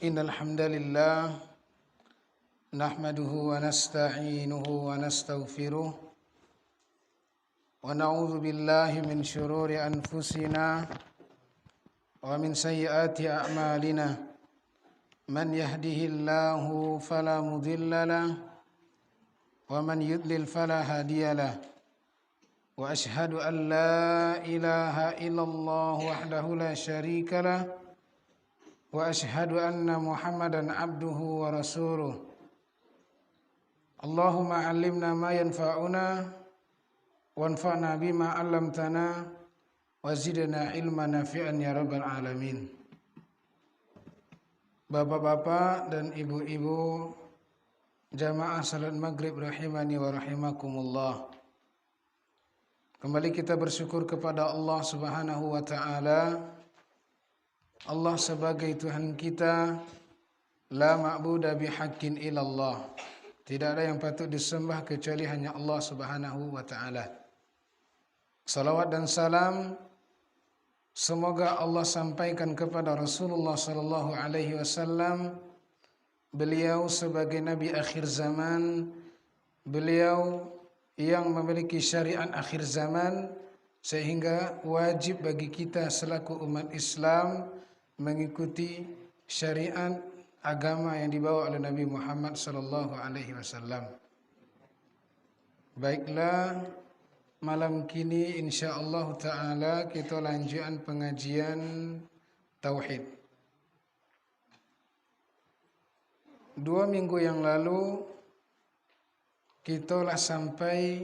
Innal hamdalillah nahmaduhu wa nasta'inuhu wa nastaghfiruh wa na'udzu billahi min shururi anfusina wa min sayyiati a'malina man yahdihillahu fala mudilla lahu wa man yudlil fala hadiya lahu wa ashhadu an la ilaha illallah wahdahu la syarika lahu wa ashhadu anna Muhammadan abduhu wa rasuluh. Allahumma 'allimna ma yanfa'una wanfa'na bima 'allamtana wa zidna ilman nafi'an ya rabbal alamin. Bapak-bapak dan ibu-ibu jamaah salat maghrib rahimani wa rahimakumullah. Kembali kita bersyukur kepada Allah Subhanahu wa taala. Allah sebagai Tuhan kita, la ma'budu bihaqqin illallah. Tidak ada yang patut disembah kecuali hanya Allah Subhanahu wa taala. Salawat dan salam semoga Allah sampaikan kepada Rasulullah sallallahu alaihi wasallam. Beliau sebagai nabi akhir zaman, beliau yang memiliki syariat akhir zaman, sehingga wajib bagi kita selaku umat Islam mengikuti syariat agama yang dibawa oleh Nabi Muhammad sallallahu alaihi wasallam. Baiklah, malam kini insyaallah taala kita lanjutkan pengajian tauhid. 2 minggu yang lalu kita telah sampai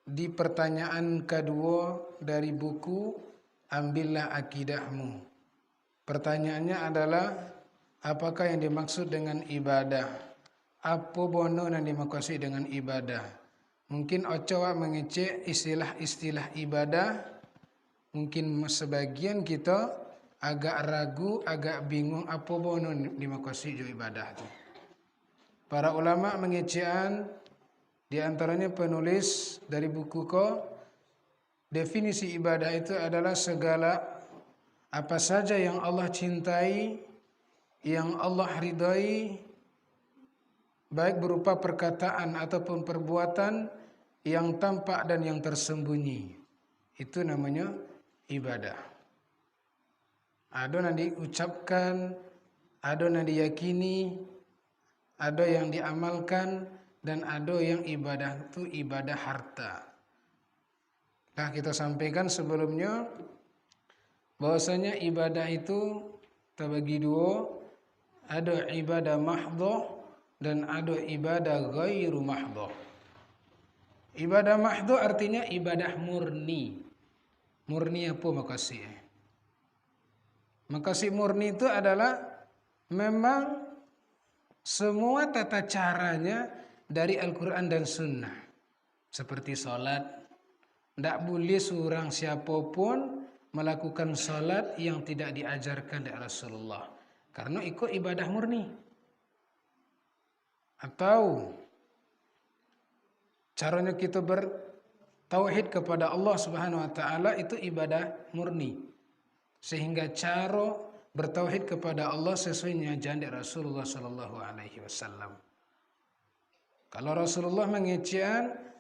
di pertanyaan kedua dari buku Ambillah Akidahmu. Pertanyaannya adalah, apakah yang dimaksud dengan ibadah? Apa bono yang dimaksud dengan ibadah? Mungkin Ocowa mengecek istilah-istilah ibadah. Mungkin sebagian kita agak ragu, agak bingung apa bono dimaksud ibadah itu. Para ulama mengecekkan, di antaranya penulis dari buku definisi ibadah itu adalah segala apa saja yang Allah cintai, yang Allah ridai, baik berupa perkataan ataupun perbuatan yang tampak dan yang tersembunyi. Itu namanya ibadah. Ada yang diucapkan, ada yang diyakini, ada yang diamalkan, dan ada yang ibadah itu ibadah harta. Nah, kita sampaikan sebelumnya bahwasanya ibadah itu terbagi 2, ada ibadah mahdhah dan ada ibadah ghairu mahdhah. Ibadah mahdhah artinya ibadah murni. Murni apa maksudnya? Maksud murni itu adalah memang semua tata caranya dari Al-Quran dan Sunnah. Seperti sholat, tidak boleh seorang siapapun melakukan salat yang tidak diajarkan oleh Rasulullah, karena ikut ibadah murni. Atau caranya kita bertauhid kepada Allah Subhanahu wa taala itu ibadah murni, sehingga cara bertauhid kepada Allah sesuai dengan ajaran Rasulullah sallallahu alaihi wasallam. Kalau Rasulullah mengecekkan,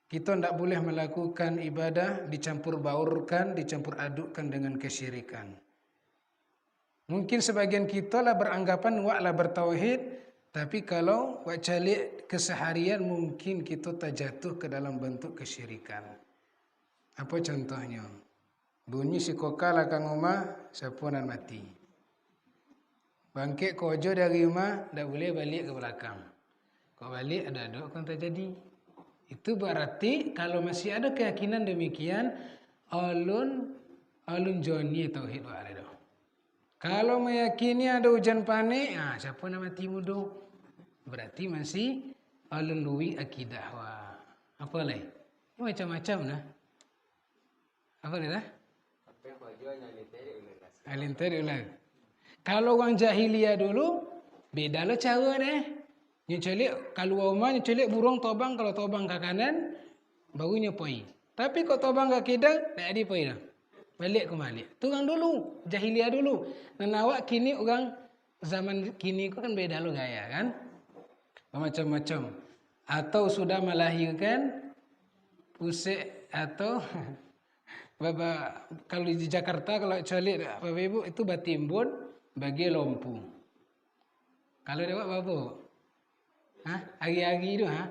kita tidak boleh melakukan ibadah dicampur baurkan, dicampur adukkan dengan kesyirikan. Mungkin sebagian kita lah beranggapan waklah bertauhid, tapi kalau wak calik keseharian mungkin kita terjatuh ke dalam bentuk kesyirikan. Apa contohnya? Bunyi si kokal akan rumah, sapunan mati. Bangkit kojo dari rumah, tidak boleh balik ke belakang. Kau balik ada kan terjadi. Itu berarti kalau masih ada keyakinan demikian, alun joni tauhid wa ada. Kalau meyakini ada hujan panik, siapa nama mati mudo? Berarti masih alun lui akidah wa. Apa lagi? Macam-macam nah. Apa nih dah? Alinteri ulang. Kalau orang jahiliyah dulu, beda lah cara deh. Nyecelik kalau rumah nyecelik burung tobang, kalau tobang ke kanan baru nyepoi. Tapi kalau tobang ke kidal tak ada poi dah. Balik kembali. Itu orang dulu, jahiliyah dulu. Nah, awak kini orang zaman kini kan beda lo gaya kan? Macam-macam. Atau sudah melahirkan pusek atau Bapak kalau di Jakarta kalau calik Bapak Ibu itu batimbun bagi lompu. Kalau dewak Bapak, hah? Agi-agi itu, hah?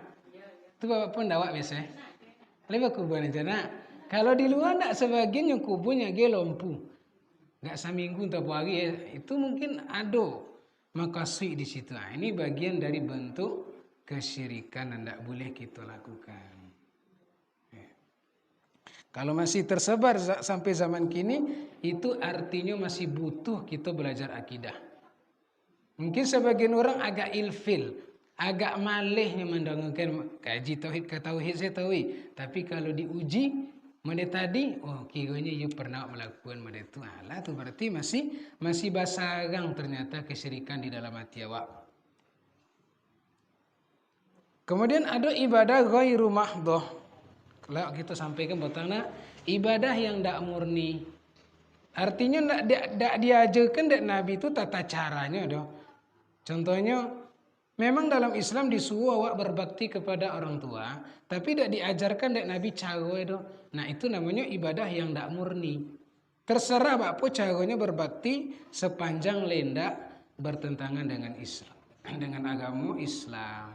Itu Bapak pun dawak biasa. Lebih kubun aja nak. Kalau di luar nak sebagian yang kubunnya ge lompu. Enggak seminggu atau pagi ya, itu mungkin ada makasih di situ. Nah, ini bagian dari bentuk kesyirikan yang tidak boleh kita lakukan. Kalau masih tersebar sampai zaman kini, itu artinya masih butuh kita belajar akidah. Mungkin sebagian orang agak ilfil, agak malihnya mendengarkan kaji tauhid ke tauhid saya tahu. Tapi kalau diuji, mana tadi, oh kiranya you pernah melakukan mana itu, alah tuh berarti masih basagang ternyata kesyirikan di dalam hati awak. Kemudian ada ibadah ghairu mahdhah. Kalau kita sampaikan batangna ibadah yang tidak murni. Artinya tidak diajarkan dari Nabi itu tata caranya doh. Contohnya memang dalam Islam disuruh awak berbakti kepada orang tua, tapi tidak diajarkan dari Nabi cara doh. Nah, itu namanya ibadah yang tidak murni. Terserah apa caranya berbakti sepanjang lendak bertentangan dengan Islam, dengan agama Islam.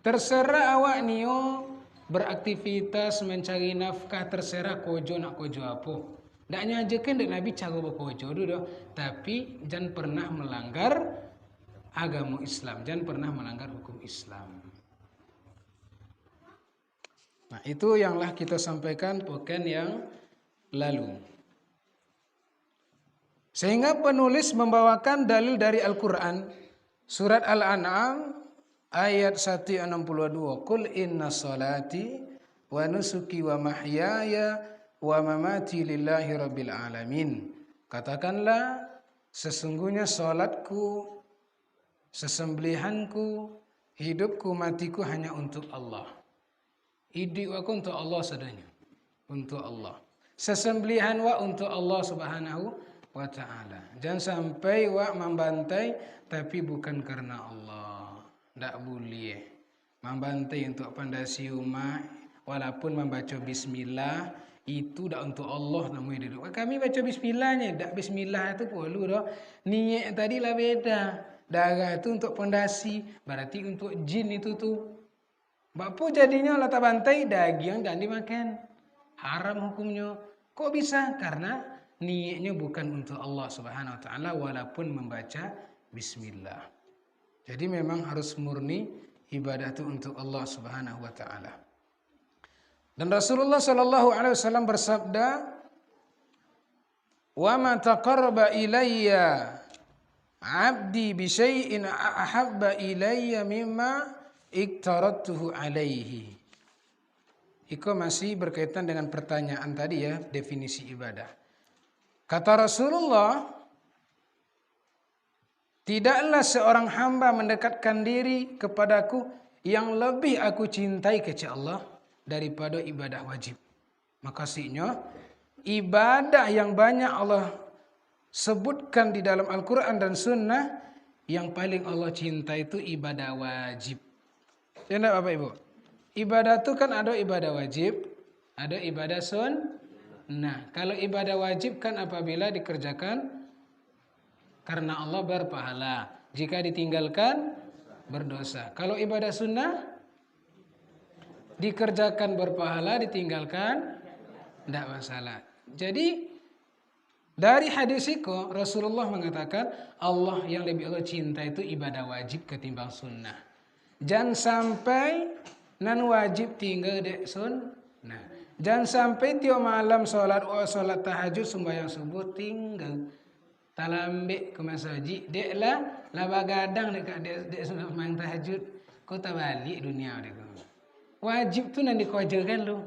Terserah awak nio beraktivitas mencari nafkah, terserah kojo nak kojo apa. Tak nyajakan dek Nabi cara berkojo dulu, tapi jangan pernah melanggar agama Islam, jangan pernah melanggar hukum Islam. Nah, itu yanglah kita sampaikan pekan yang lalu. Sehingga penulis membawakan dalil dari Al-Quran, surat Al-An'am ayat 162, Qul inna salati wa nusuki wa mahyaya wa mamati lillahi rabbil alamin. Katakanlah, sesungguhnya salatku, sesembelihanku, hidupku, matiku hanya untuk Allah. Hidup aku untuk Allah sadanya, untuk Allah. Sesembelihan wa untuk Allah subhanahu wa ta'ala. Jangan sampai wa membantai tapi bukan karena Allah. Tak boleh membantai untuk pandasi umat, walaupun membaca bismillah itu dah untuk Allah namanya duduk. Kami baca bismillahnya, tak bismillah itu perlu dah. Niat tadi lah beda. Darah itu untuk pondasi, berarti untuk jin itu tuh. Bapak jadinya lata bantai daging dan dimakan. Haram hukumnya. Kok bisa? Karena niatnya bukan untuk Allah Subhanahu wa taala walaupun membaca bismillah. Jadi memang harus murni ibadah itu untuk Allah Subhanahu wa taala. Dan Rasulullah sallallahu alaihi wasallam bersabda, "Wa ma taqarraba ilayya 'abdi bi syai'in ahabba ilayya mimma iktarattuhu alaihi." Itu masih berkaitan dengan pertanyaan tadi ya, definisi ibadah. Kata Rasulullah, tidaklah seorang hamba mendekatkan diri kepadaku yang lebih aku cintai kepada Allah daripada ibadah wajib. Maksudnya, ibadah yang banyak Allah sebutkan di dalam Al-Quran dan Sunnah, yang paling Allah cinta itu ibadah wajib. Ya enggak Bapak Ibu? Ibadah itu kan ada ibadah wajib, ada ibadah sunnah. Kalau ibadah wajib kan apabila dikerjakan karena Allah berpahala. Jika ditinggalkan berdosa. Kalau ibadah sunnah dikerjakan berpahala, ditinggalkan tidak masalah. Jadi dari hadis itu Rasulullah mengatakan Allah yang lebih Allah cinta itu ibadah wajib ketimbang sunnah. Jangan sampai nan wajib tinggal dek sunnah. Jangan sampai tiap malam solat tahajud sembahyang subuh tinggal. Talambe ke masjid dek lah bagadang dekat dek sembahyang tahajud. Kau tak balik dunia dek. Wajib tu nanti kau ajarkan lu.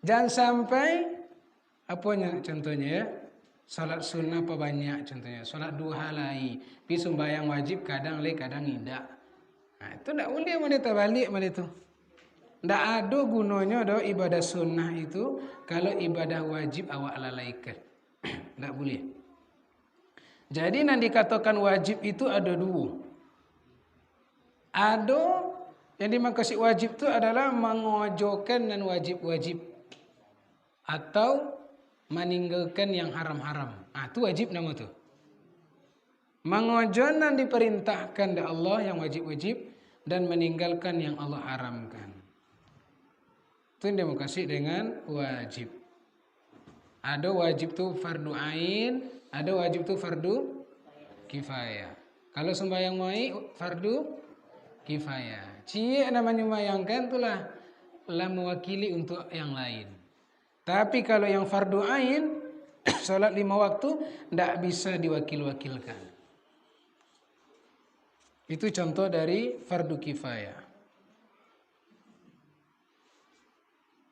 Jangan sampai apanya contohnya ya. Salat sunnah apa banyak contohnya. Salat duha lai. Pi sembahyang wajib kadang le kadang tidak. Nah, itu tak boleh mana tak balik mana itu. Ndak ada gunanya do ibadah sunnah itu kalau ibadah wajib awak lalaikan. Ndak boleh. Jadi yang dikatakan wajib itu ada dua. Ada yang dimaksud wajib itu adalah mengojokan dan wajib-wajib. Atau meninggalkan yang haram-haram. Itu wajib nama tu. Mengojon dan diperintahkan oleh Allah yang wajib-wajib dan meninggalkan yang Allah haramkan. Itu yang dimaksud dengan wajib. Ada wajib tu fardu ain, ada wajib tu fardu kifayah. Kalau sembahyang mai fardu kifayah. Cie namanya membayangkan itulah mewakili untuk yang lain. Tapi kalau yang fardu ain, salat 5 waktu tidak bisa diwakil-wakilkan. Itu contoh dari fardu kifayah.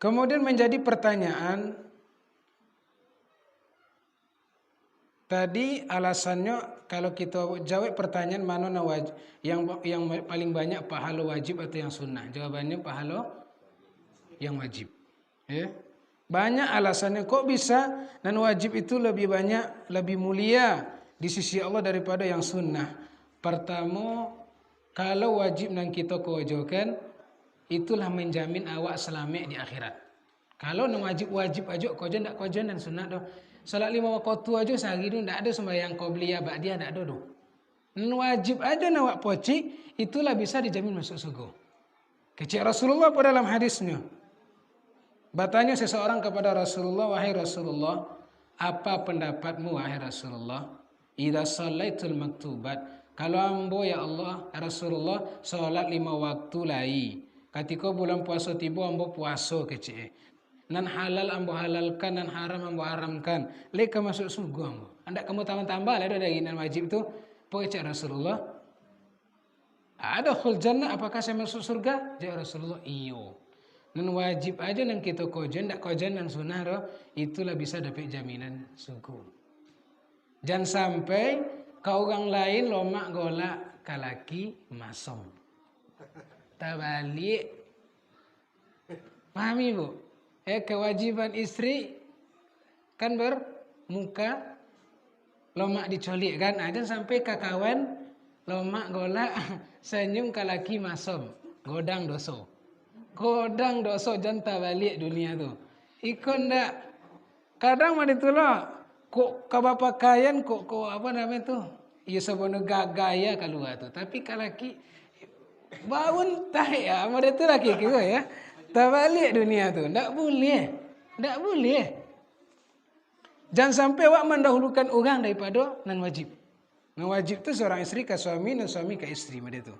Kemudian menjadi pertanyaan, tadi alasannya kalau kita jawab pertanyaan mana yang paling banyak pahala wajib atau yang sunnah? Jawabannya pahala yang wajib. Ya. Banyak alasannya kok bisa dan wajib itu lebih banyak, lebih mulia di sisi Allah daripada yang sunnah. Pertama, kalau wajib yang kita kewajiban, itulah menjamin awak selamat di akhirat. Kalau yang wajib aja kojan tak kojan dan sunnah doh. Salat 5 waktu aja sehari itu tidak ada sembahyang qobliyah ba'diyah tidak ada doh. Wajib aja nawak poci, itulah bisa dijamin masuk surga. Kecil Rasulullah pada dalam hadisnya. Bertanya seseorang kepada Rasulullah, wahai Rasulullah, apa pendapatmu wahai Rasulullah? Idza shallaitul maktubat, kalau ambo ya Allah Rasulullah salat 5 waktu lai. Ketika bulan puasa tiba ambo puasa kecil. Nan halal ambo halalkan, nan haram ambo haramkan. Leka masuk surga ambo. Anda kamu tambah-tambah lah dari nan wajib tu. Pokoknya Rasulullah, ada khul jannah, apakah saya masuk surga? Jawab Rasulullah, iyo. Nan wajib aja nan kita kojen, ndak kojen nan sunnah doh, itulah bisa dapat jaminan surga. Jangan sampai kau orang lain lomak golak kalaki masom. Tabalik. Pahami bu? Kewajiban istri kan bermuka lomak dicolik kan. Jangan sampai kakawan lomak golak senyum kalaki masom. Godang doso. Godang doso jangan tabalik dunia tu. Ikon ndak. Kadang mah ditulah. Kok kabapakayan kok apa namanya tuh? Ya sebenarnya gagaya keluar tuh. Tapi kalaki bangun tah ya, mereka tu laki gitu ya. Tak balik dunia tu. Tak boleh. Tak boleh. Jangan sampai awak mendahulukan orang daripada nan wajib. Nan wajib tu seorang istri ke suami dan suami ke istri mereka tu.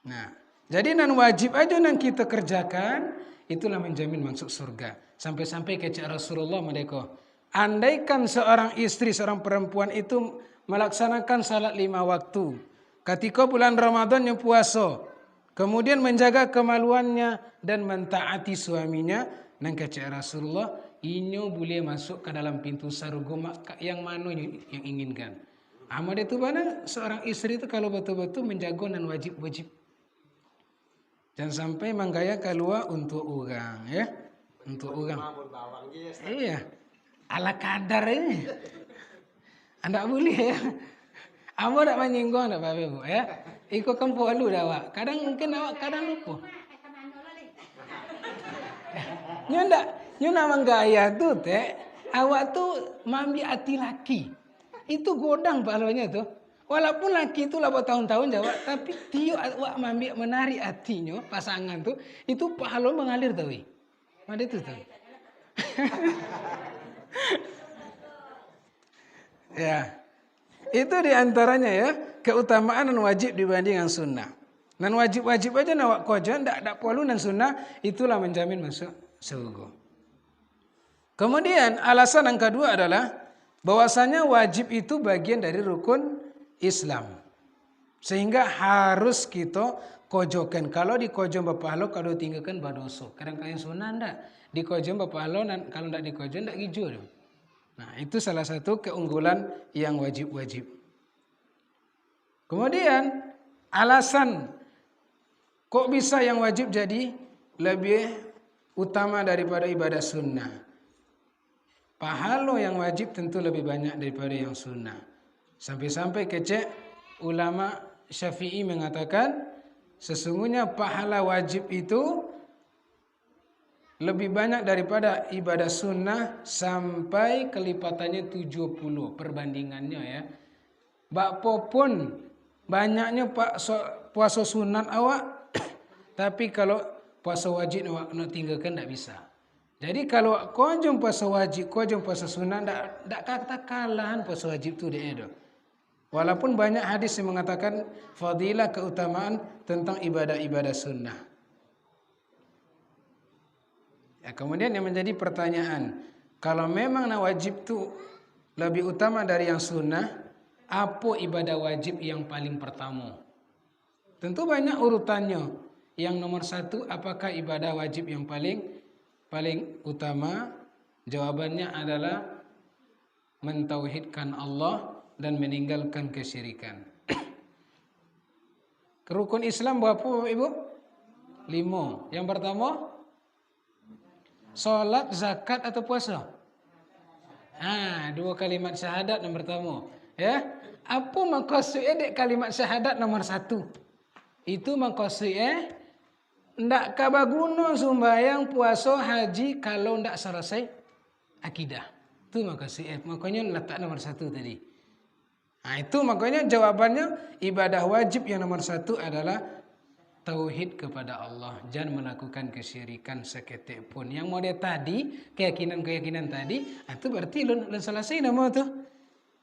Nah, jadi nan wajib aja nan kita kerjakan itulah menjamin masuk surga. Sampai-sampai kecak Rasulullah mereka. Andaikan seorang istri, seorang perempuan itu melaksanakan salat 5 waktu. Ketika bulan Ramadan yang puasa. Kemudian menjaga kemaluannya dan mentaati suaminya. Dan kata Rasulullah, inyo boleh masuk ke dalam pintu surga yang mana yang inginkan. Amal itu mana seorang istri itu kalau betul-betul menjaga dan wajib-wajib. Jangan sampai menggaya keluar untuk orang. Ya, untuk orang. Iya. Ala kadar ini. Anda boleh ya. Amo tak menyinggung tak apa-apa bu ya. Ikut kampung alu dah awak. Kadang mungkin awak kadang lupa. Nyo nak menggaya tu teh. Awak tu mambi hati laki. Itu godang pahalanya tu. Walaupun laki tu lah bertahun-tahun jawab. Tapi tiup awak mambi menarik hatinya pasangan tu. Itu pahala mengalir tau. Mana itu tu. Ya, itu diantaranya ya keutamaan dan wajib dibandingkan sunnah. Dan wajib-wajib aja nak kojan, tak perlu dan sunnah itulah menjamin masuk surga. Kemudian alasan yang kedua adalah bahwasanya wajib itu bagian dari rukun Islam, sehingga harus kita kojokan. Kalau dikojon bapahlo, kalau tinggalkan badoso. Kadang-kadang sunnah ndak dikojon bapahlo, kalau ndak dikojon ndak hijau. Nah, itu salah satu keunggulan yang wajib-wajib. Kemudian alasan Kok bisa yang wajib jadi lebih utama daripada ibadah sunnah? Pahala yang wajib tentu lebih banyak daripada yang sunnah. Sampai-sampai kecek ulama Syafi'i mengatakan sesungguhnya pahala wajib itu lebih banyak daripada ibadah sunnah sampai kelipatannya 70 perbandingannya ya. Bakpo pun banyaknya puasa sunat awak, tapi kalau puasa wajib awak nak tinggalkan tak bisa. Jadi kalau kau jom puasa wajib, kau jom puasa sunat, tak kata kalahan puasa wajib tu dia ada. Walaupun banyak hadis yang mengatakan fadilah keutamaan tentang ibadah-ibadah sunnah. Ya, kemudian yang menjadi pertanyaan, kalau memang wajib tu lebih utama dari yang sunnah, apa ibadah wajib yang paling pertama? Tentu banyak urutannya. Yang nomor satu, apakah ibadah wajib yang paling utama? Jawabannya adalah mentauhidkan Allah dan meninggalkan kesyirikan. Rukun Islam berapa Bapak Ibu? 5. Yang pertama, salat, zakat atau puasa? 2 kalimat syahadat yang pertama. Ya, apa maksudnya dek kalimat syahadat nomor 1? Itu maksudnya ndak kabaguna sembahyang, puasa, haji kalau ndak selesai akidah. Itu maksudnya. Makanya letak nomor 1 tadi. Itu makanya jawabannya ibadah wajib yang nomor 1 adalah tauhid kepada Allah, jangan melakukan kesyirikan seketik pun. Yang model tadi, keyakinan tadi, itu berarti lu selesai nama tu.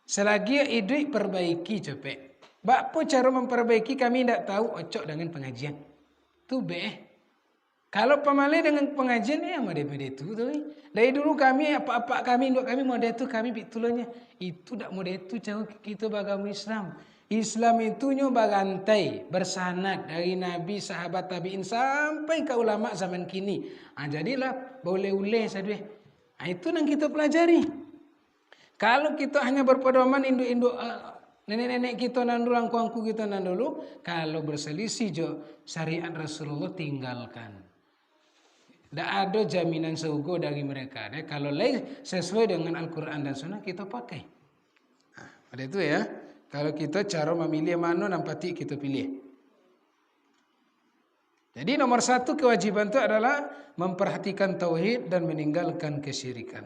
Selagi hidup perbaiki cepet. Bapa cara memperbaiki kami tidak tahu, ocok dengan pengajian. Tu Kalau pemalai dengan pengajian ya model itu tu. Dari dulu kami apa kami induk kami model itu kami bitulnya. Itu tak model itu jauh kita beragama Islam. Islam itu bagantai bersanad dari Nabi, sahabat tabi'in sampai ke ulama zaman kini. Jadilah boleh-boleh saja. Itu yang kita pelajari. Kalau kita hanya berpedoman induk-induk nenek-nenek kita nan dulu, angku-angku kita nan dulu, kalau berselisih syariat Rasulullah tinggalkan. Tidak ada jaminan surga dari mereka. Kalau lain sesuai dengan Al-Quran dan Sunnah kita pakai. Pada itu ya. Kalau kita cara memilih mana nampati kita pilih. Jadi nomor 1 kewajiban itu adalah memperhatikan tauhid dan meninggalkan kesyirikan.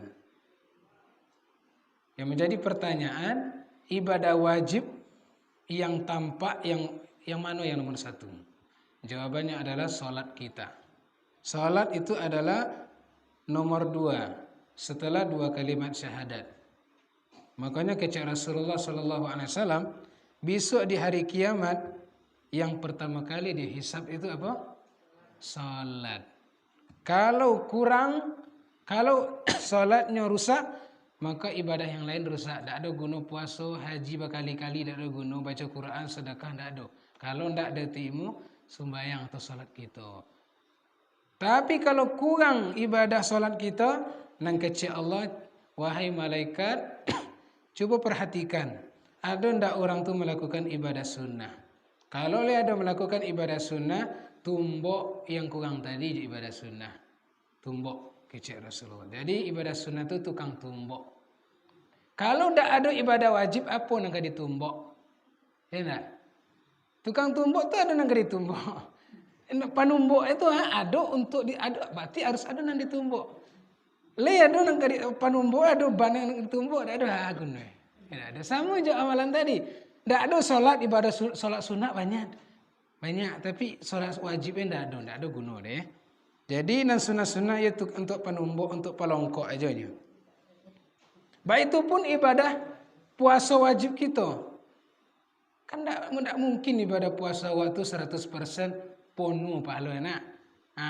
Yang menjadi pertanyaan, ibadah wajib yang tampak yang mana yang nomor 1? Jawabannya adalah salat kita. Salat itu adalah nomor 2 setelah 2 kalimat syahadat. Makanya kecak Rasulullah SAW besok di hari kiamat yang pertama kali dihisab itu apa? Salat. Kalau salatnya rusak, maka ibadah yang lain rusak. Tak ada guna puasa, haji berkali-kali, tak ada guna baca Quran, sedekah, tak ada. Kalau tak ada timu, sembahyang atau salat kita. Tapi kalau kurang ibadah salat kita, nang kecil Allah, wahai malaikat, coba perhatikan, ada ndak orang tu melakukan ibadah sunnah? Kalau ada melakukan ibadah sunnah, tumbuk yang kurang tadi di ibadah sunnah. Tumbuk kecil Rasulullah. Jadi ibadah sunnah itu tukang tumbuk. Kalau ndak ada ibadah wajib, apa yang ditumbuk? Ya enggak? Tukang tumbuk tu ada yang ditumbuk. Panumbuk itu ada untuk berarti harus ada yang ditumbuk. Ada yang panumbuk, ada ban yang ditumbuk, ada guna. Tidak ada. Sama je amalan tadi. Tidak ada solat, ibadah solat sunat banyak, tapi solat wajibnya tidak ada guna deh. Jadi nan sunat-sunat itu untuk panumbuk, untuk pelongkok aja nya. Baik itu pun ibadah puasa wajib kita. Kan tidak mungkin ibadah puasa waktu 100% penuh pahala nak.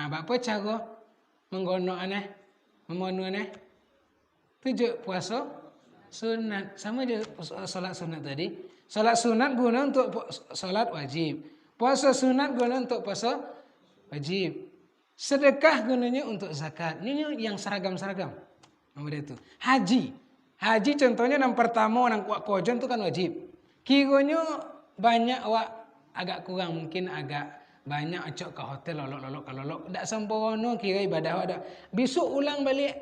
Bapa cara menggono aneh, memenuhi aneh. Tujuh puasa sunat, sama je salat sunat tadi. Salat sunat guna untuk salat wajib. Puasa sunat guna untuk puasa wajib. Sedekah gunanya untuk zakat. Ini yang seragam-seragam. Nomor itu. Haji contohnya yang pertama yang kuat kojon itu kan wajib. Kiranya banyak agak kurang, mungkin agak banyak acok ke hotel lolok. Tak sempurna kira ibadah awak dah. Besok ulang balik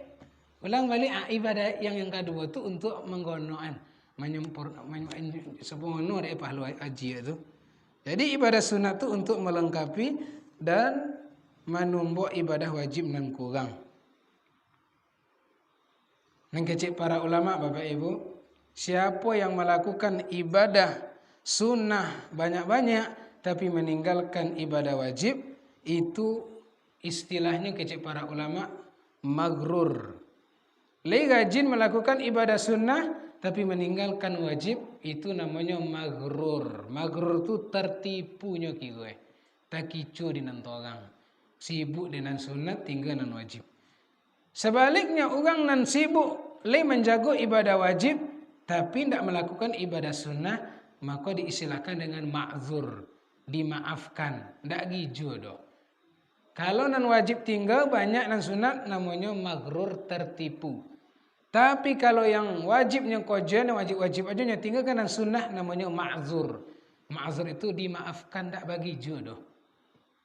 ibadah yang kedua tu untuk menggonoan sempurna dari pahala haji itu. Jadi ibadah sunat tu untuk melengkapi dan menumbuk ibadah wajib nan kurang. Nang kecik para ulama Bapak Ibu, siapa yang melakukan ibadah sunnah banyak-banyak tapi meninggalkan ibadah wajib, itu istilahnya kecik para ulama maghrur. Rajin melakukan ibadah sunnah tapi meninggalkan wajib, itu namanya maghrur. Maghrur itu tertipunya kira. Tak kicu dengan orang. Sibuk dengan sunat tinggal dengan wajib. Sebaliknya orang nan sibuk menjaga ibadah wajib tapi tidak melakukan ibadah sunnah, maka diistilahkan dengan ma'zur, dimaafkan, tidak gijo doh. Kalau nan wajib tinggal banyak nan sunat namanya maghrur, tertipu. Tapi kalau yang wajibnya kojen, wajib aja nya tinggal kan nan sunnah namanya ma'zur. Ma'zur itu dimaafkan, tidak bagi jodoh.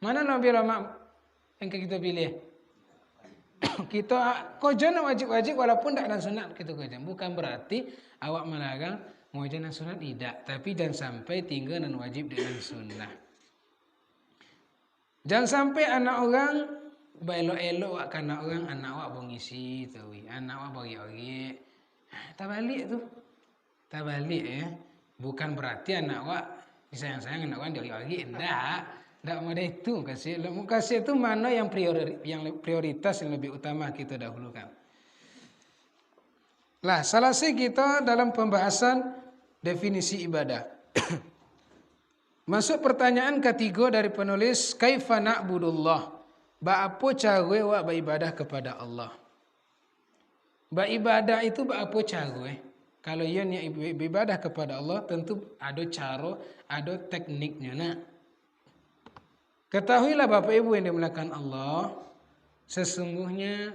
Mana nabi lama yang kita pilih? Kita kojen wajib walaupun tidak nan sunat kita kojen. Bukan berarti awak melarang kojen nan sunat, tidak. Tapi jangan sampai tinggal nan wajib dengan sunnah. Jangan sampai anak orang belok-elok wak kana orang anak wak bongisi tawi, anak wak bagi-bagi. Tak balik tu. Tak balik ya. Bukan berarti anak wak disayang-sayang anak wak bagi-bagi, enggak. Tak ada itu kasih. Kasih itu mana yang prioritas yang lebih utama kita dahulukan. Lah, selesai kita dalam pembahasan definisi ibadah. Masuk pertanyaan ketiga dari penulis, kaifa na'budullah? Apa cara wak beribadah kepada Allah? Beribadah itu apa cara? Kalau ia niat beribadah kepada Allah, tentu ada cara, ada tekniknya nak. Ketahuilah Bapak Ibu yang dimuliakan Allah, sesungguhnya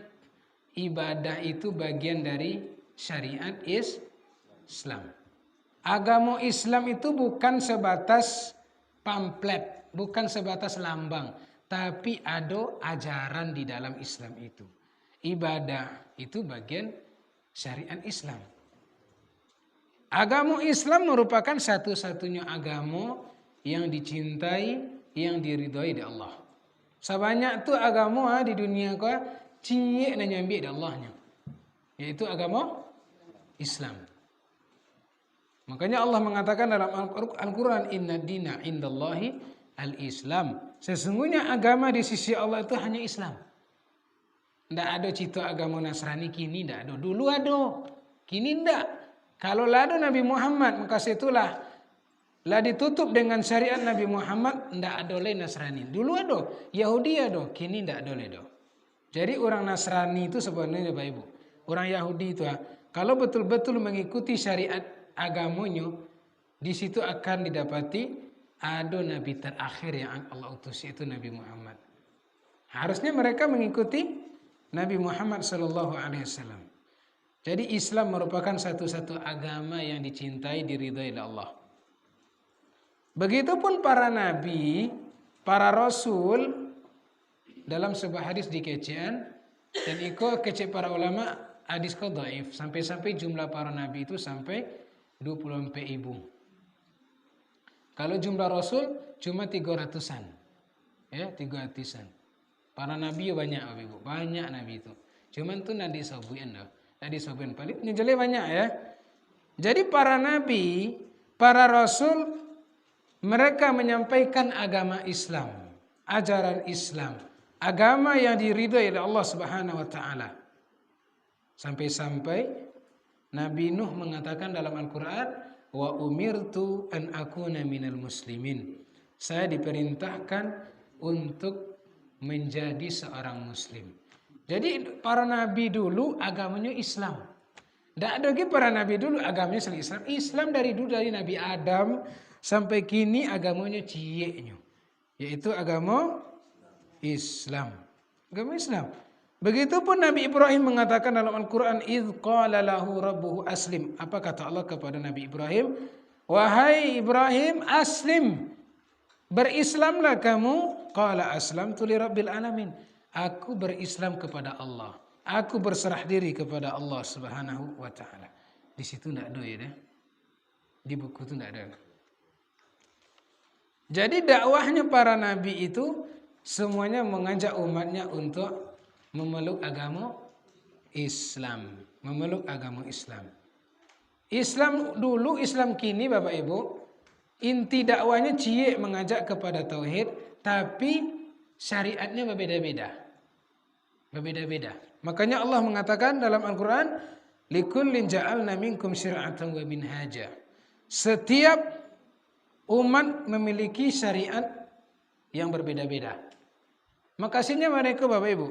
ibadah itu bagian dari syariat Islam. Agama Islam itu bukan sebatas pamflet, bukan sebatas lambang, tapi ada ajaran di dalam Islam itu. Ibadah itu bagian syariat Islam. Agama Islam merupakan satu-satunya agama yang dicintai, yang diridhoi di Allah. Sebanyak tu agama di dunia kau cie na nyambi di Allahnya, yaitu agama Islam. Makanya Allah mengatakan dalam Al-Quran, inna dina indallahi al-Islam. Sesungguhnya agama di sisi Allah itu hanya Islam. Tidak ada cita agama Nasrani kini, tidak ada. Dulu ada, kini tidak. Kalau ada Nabi Muhammad, maka situlah lah ditutup dengan syariat Nabi Muhammad, tidak ada oleh Nasrani. Dulu ada, Yahudi ada, kini tidak ada oleh. Jadi orang Nasrani itu sebenarnya Bapak Ibu, orang Yahudi itu kalau betul-betul mengikuti syariat agamanya, di situ akan didapati ada Nabi terakhir yang Allah utus, itu Nabi Muhammad. Harusnya mereka mengikuti Nabi Muhammad SAW. Jadi Islam merupakan satu-satu agama yang dicintai, diridhai oleh Allah. Begitupun para nabi, para rasul, dalam sebuah hadis dikecian, dan ikut kecek para ulama, hadis kau dhaif, sampai-sampai jumlah para nabi itu sampai 24.000. Kalau jumlah rasul cuma 300-an. Ya, 300-an. Para nabi banyak, Ibu. Banyak nabi itu. Cuman tuh nadi sobuin dah. Nadi sobuin paling nyejeleh banyak ya. Jadi para nabi, para rasul, mereka menyampaikan agama Islam, ajaran Islam, agama yang diridhai oleh Allah Subhanahu wa taala. Sampai-sampai Nabi Nuh mengatakan dalam Al-Qur'an, wa umirtu an akuna minal muslimin. Saya diperintahkan untuk menjadi seorang muslim. Jadi para nabi dulu agamanya Islam. Tidak ada lagi para nabi dulu agamanya selain Islam. Islam dari dulu, dari Nabi Adam sampai kini agamanya ciyeknya, yaitu agama Islam. Agama Islam. Begitupun Nabi Ibrahim mengatakan dalam Al-Quran, idh qala lahu rabbuhu aslim. Apa kata Allah kepada Nabi Ibrahim? Wahai Ibrahim, aslim. Berislamlah kamu, qala aslamtu lirabbil alamin. Aku berislam kepada Allah. Aku berserah diri kepada Allah Subhanahu wa taala. Di situ enggak ada ya. Di buku itu enggak ada. Jadi dakwahnya para nabi itu semuanya mengajak umatnya untuk memeluk agama Islam, memeluk agama Islam. Islam dulu, Islam kini Bapak Ibu, inti dakwahnya cie mengajak kepada tauhid, tapi syariatnya berbeda-beda. Berbeda-beda. Makanya Allah mengatakan dalam Al-Qur'an, likullin ja'alna minkum syir'atan wa minhaja. Setiap umat memiliki syariat yang berbeda-beda. Makasihnya mereka Bapak Ibu.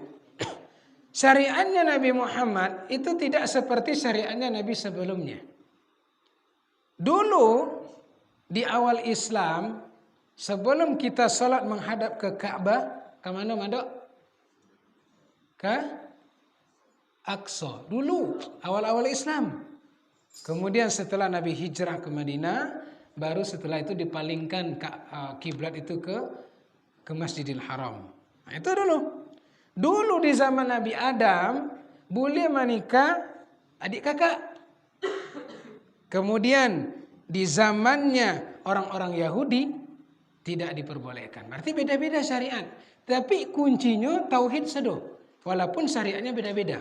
Syariatnya Nabi Muhammad itu tidak seperti syariatnya Nabi sebelumnya. Dulu di awal Islam, sebelum kita salat menghadap ke Ka'bah, ke mana Madok? Ke Aqsa. Dulu awal-awal Islam. Kemudian setelah Nabi hijrah ke Madinah, baru setelah itu dipalingkan kiblat itu ke Masjidil Haram. Nah, itu dulu. Dulu di zaman Nabi Adam boleh menikah adik kakak. Kemudian di zamannya orang-orang Yahudi tidak diperbolehkan. Berarti beda-beda syariat. Tapi kuncinya tauhid sedo. Walaupun syariatnya beda-beda.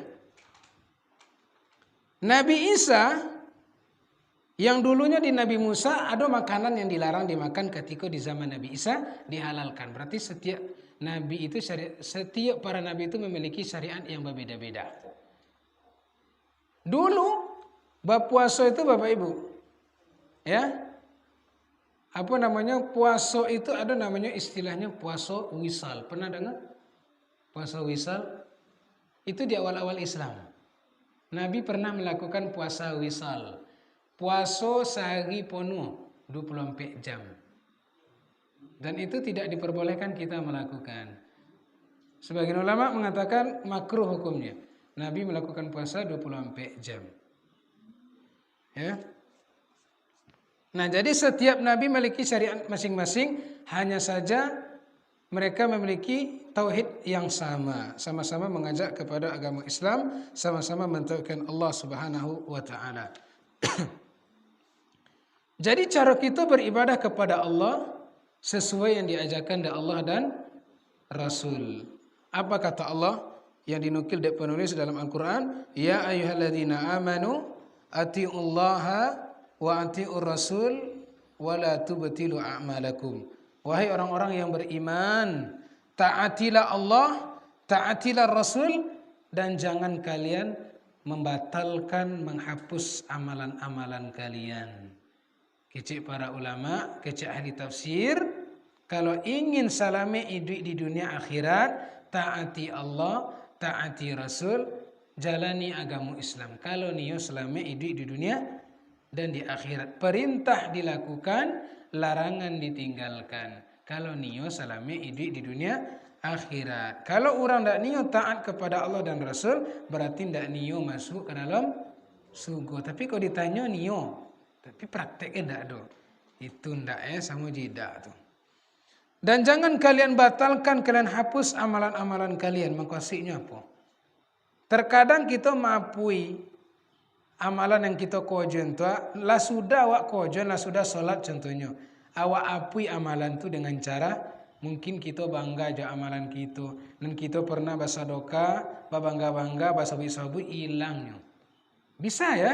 Nabi Isa yang dulunya di Nabi Musa ada makanan yang dilarang dimakan ketika di zaman Nabi Isa dihalalkan. Berarti setiap nabi itu setiap para nabi itu memiliki syariat yang berbeda-beda. Dulu bab puasa itu Bapak Ibu, ya, apa namanya, puasa itu ada namanya istilahnya puasa wisal. Pernah dengar puasa wisal? Itu di awal-awal Islam. Nabi pernah melakukan puasa wisal. Puasa sehari penuh 24 jam. Dan itu tidak diperbolehkan kita melakukan. Sebagian ulama mengatakan makruh hukumnya. Nabi melakukan puasa 24 jam. Ya. Nah, jadi setiap nabi memiliki syariat masing-masing, hanya saja mereka memiliki tauhid yang sama, sama-sama mengajak kepada agama Islam, sama-sama mentauhidkan Allah Subhanahu wa taala. Jadi cara kita beribadah kepada Allah sesuai yang diajarkan oleh Allah dan Rasul. Apa kata Allah yang dinukil dari penulis dalam Al-Quran? Ya ayyuhalladzina amanu ati'ullaha wa ati'ur rasul wa la tubtilu a'malakum. Wahai orang-orang yang beriman, taatilah Allah, taatilah Rasul, dan jangan kalian membatalkan, menghapus amalan-amalan kalian. Kecik para ulama, kecik ahli tafsir, kalau ingin salame hidup di dunia akhirat, taati Allah, taati Rasul, jalani agama Islam. Kalau niyo salame hidup di dunia dan di akhirat, perintah dilakukan, larangan ditinggalkan. Kalau niyo salame hidup di dunia akhirat. Kalau orang tidak niyo taat kepada Allah dan Rasul, berarti tidak niyo masuk ke dalam surga. Tapi kalau ditanya niyo, tapi prakteknya tidak ada. Itu tidak sama tidak tuh. Dan jangan kalian batalkan, kalian hapus amalan-amalan kalian. Maksudnya apa? Terkadang kita maapui amalan yang kita kojen tu, lah sudah awak kojen, lah sudah solat contohnya. Awak apui amalan tu dengan cara mungkin kita bangga aja amalan kita. Dan kita pernah bahasa doka, bangga-bangga, bahasa sabu hilangnya. Bisa ya?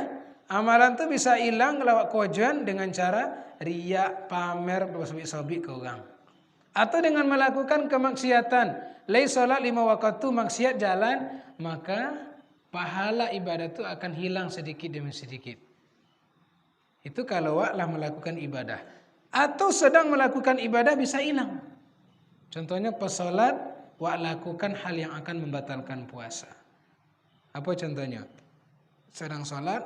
Amalan tu bisa hilang kalau awak kojen dengan cara riak, pamer, bahasa sabi ke orang. Atau dengan melakukan kemaksiatan. Lai solat 5 waktu maksiat jalan, maka pahala ibadah itu akan hilang sedikit demi sedikit. Itu kalau awak lah melakukan ibadah. Atau sedang melakukan ibadah bisa hilang. Contohnya pas solat, awak lakukan hal yang akan membatalkan puasa. Apa contohnya? Sedang solat,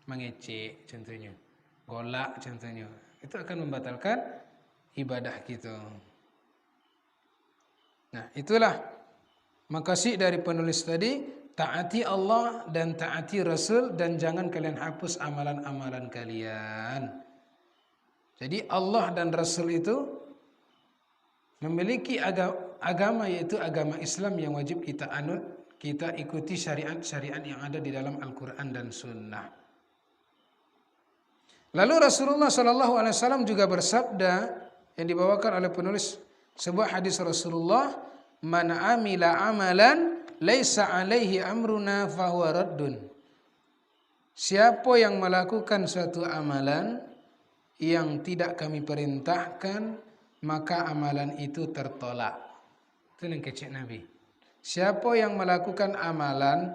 mengecek contohnya. Golak contohnya. Itu akan membatalkan ibadah kita. Nah, itulah maksud dari penulis tadi, taati Allah dan taati Rasul, dan jangan kalian hapus amalan-amalan kalian. Jadi Allah dan Rasul itu memiliki agama yaitu agama Islam yang wajib kita anut, kita ikuti syariat-syariat yang ada di dalam Al-Quran dan Sunnah. Lalu Rasulullah SAW juga bersabda yang dibawakan oleh penulis sebuah hadis Rasulullah, "Man amila amalan laisa alaihi amruna fahuwa raddun." Siapa yang melakukan suatu amalan yang tidak kami perintahkan, maka amalan itu tertolak. Itu yang kecil Nabi. Siapa yang melakukan amalan,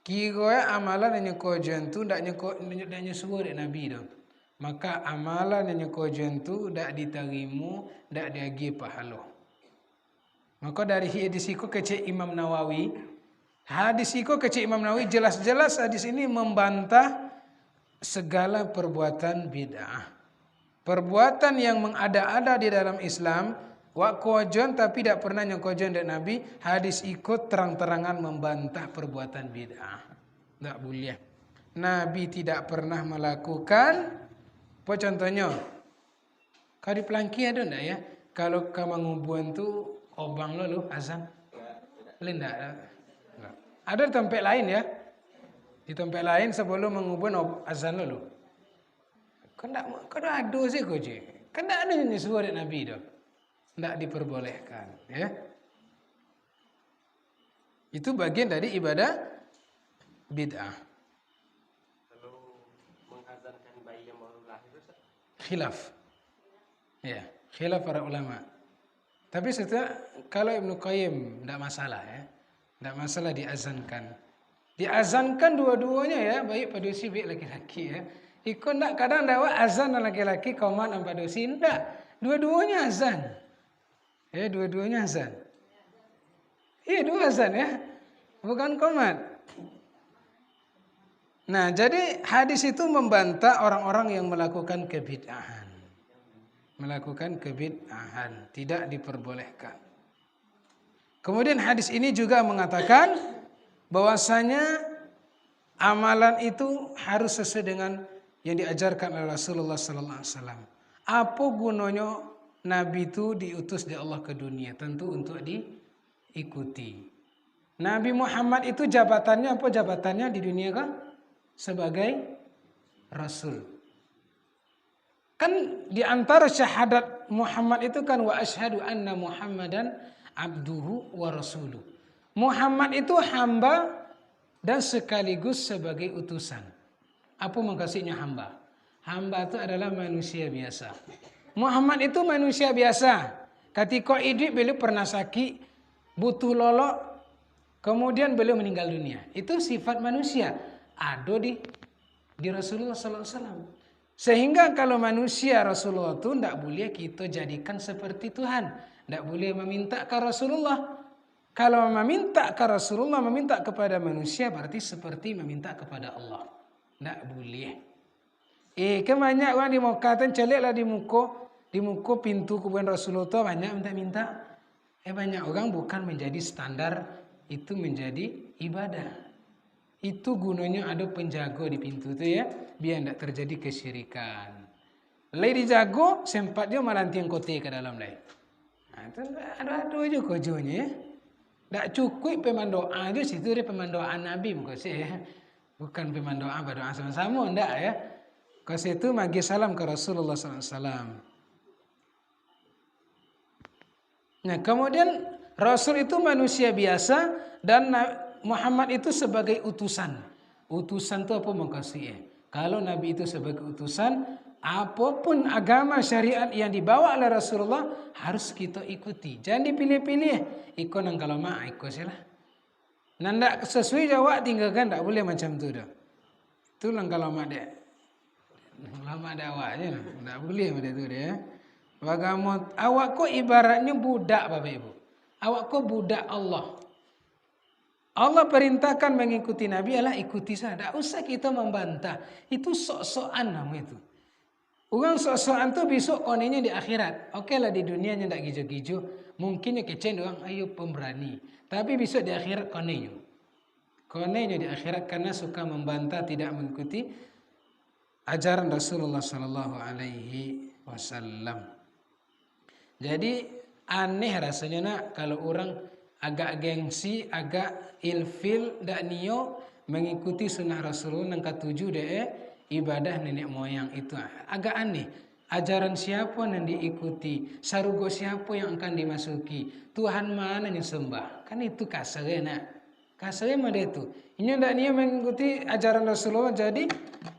kira amalan yang kau jentu tak nyuruh Nabi dah. Maka amalan yang kau jentu tak diterima, tak diagi pahala. Maka dari hadis itu kecil Imam Nawawi, jelas-jelas hadis ini membantah segala perbuatan bid'ah. Perbuatan yang mengada-ada di dalam Islam, wak kojon tapi tidak pernah yang kojon dari Nabi, hadis ikut terang-terangan membantah perbuatan bid'ah. Tak boleh. Nabi tidak pernah melakukan. Apa contohnya? Kau di pelangki ada enggak ya? Kalau kau mengubuan tu obang lo azan. Linda. Ada di tempat lain ya. Di tempat lain sebelum mengubuan azan lo. Kau ada sih kau je. Kan tak ada yang suara Nabi dah. Tidak diperbolehkan, ya. Itu bagian dari ibadah bid'ah. Kalau mengazankan bayi yang baru lahir, Khilaf. Ya, khilaf para ulama. Tapi setelah kalau Ibnu Qayyim tidak masalah ya. Tidak masalah diazankan. Diazankan dua-duanya ya, baik padusi baik laki-laki ya. Ikut tak kadang dakwah azan laki-laki komat dan padusi tidak. Dua-duanya azan. Ya, dua-duanya azan. Iya, dua azan ya. Bukan komat. Nah, jadi hadis itu membantah orang-orang yang melakukan kebid'ahan. Melakukan kebid'ahan, tidak diperbolehkan. Kemudian hadis ini juga mengatakan bahwasanya amalan itu harus sesuai dengan yang diajarkan oleh Rasulullah sallallahu alaihi wasallam. Apa gunanya Nabi itu diutus di Allah ke dunia? Tentu untuk diikuti. Nabi Muhammad itu jabatannya apa? Jabatannya di dunia kan? Sebagai Rasul. Kan di antara syahadat Muhammad itu kan wa asyhadu anna Muhammadan abduhu wa rasuluh. Muhammad itu hamba dan sekaligus sebagai utusan. Apa maksudnya hamba? Hamba itu adalah manusia biasa. Muhammad itu manusia biasa. Ketika hidup beliau pernah sakit, butuh lolok, kemudian beliau meninggal dunia. Itu sifat manusia. Ada di Rasulullah sallallahu alaihi wasallam. Sehingga kalau manusia Rasulullah itu tidak boleh kita jadikan seperti Tuhan. Tidak boleh meminta ke Rasulullah. Kalau meminta ke Rasulullah, meminta kepada manusia berarti seperti meminta kepada Allah. Tidak boleh. Kebanyak orang di Mekah celiklah di muka pintu kuburan Rasulullah banyak minta-minta. Banyak orang bukan menjadi standar itu menjadi ibadah. Itu gunanya ada penjaga di pintu itu ya, biar tidak terjadi kesyirikan. Lai dijago, sempat dia malantiang kote ke dalam lai. Nah, itu ada aja kojonya ya. Tak cukup pemandoa aja situ dia pemandoaan Nabi muka sih ya. Bukan pemandoa berdoa sama-sama enggak ya. Ke situ magi salam ke Rasulullah SAW. Nah, kemudian Rasul itu manusia biasa dan Muhammad itu sebagai utusan. Utusan itu apa maksudnya? Kalau Nabi itu sebagai utusan, apapun agama syariat yang dibawa oleh Rasulullah harus kita ikuti. Jangan dipilih-pilih. Ikut nang kalau mak ikut silah. Nanda sesuai jawab tinggalkan, tak boleh macam tu dah. Itu nang kalau mak dia. Lama dakwahnya, tak boleh macam tu dia. Bagaimana awak kok ibaratnya budak Bapak Ibu. Awak kok budak Allah. Allah perintahkan mengikuti Nabi adalah ikuti saja. Tak usah kita membantah. Itu sok-sokan nama itu. Orang sok-sokan tu besok konenya di akhirat. Okey lah di dunianya tak gijo-gijo. Mungkinnya kecen orang ayo pemberani. Tapi besok di akhirat konenya. Konenya di akhirat karena suka membantah tidak mengikuti ajaran Rasulullah sallallahu alaihi wasallam. Jadi aneh rasanya nak kalau orang agak gengsi, agak ilfil, dak nio mengikuti sunnah Rasulullah yang ketujuh deh ibadah nenek moyang itu agak aneh. Ajaran siapa yang diikuti? Sarugo siapa yang akan dimasuki? Tuhan mana yang sembah? Kan itu kasarnya nak. Kasarnya mah itu. Ini ndak nio mengikuti ajaran Rasulullah, jadi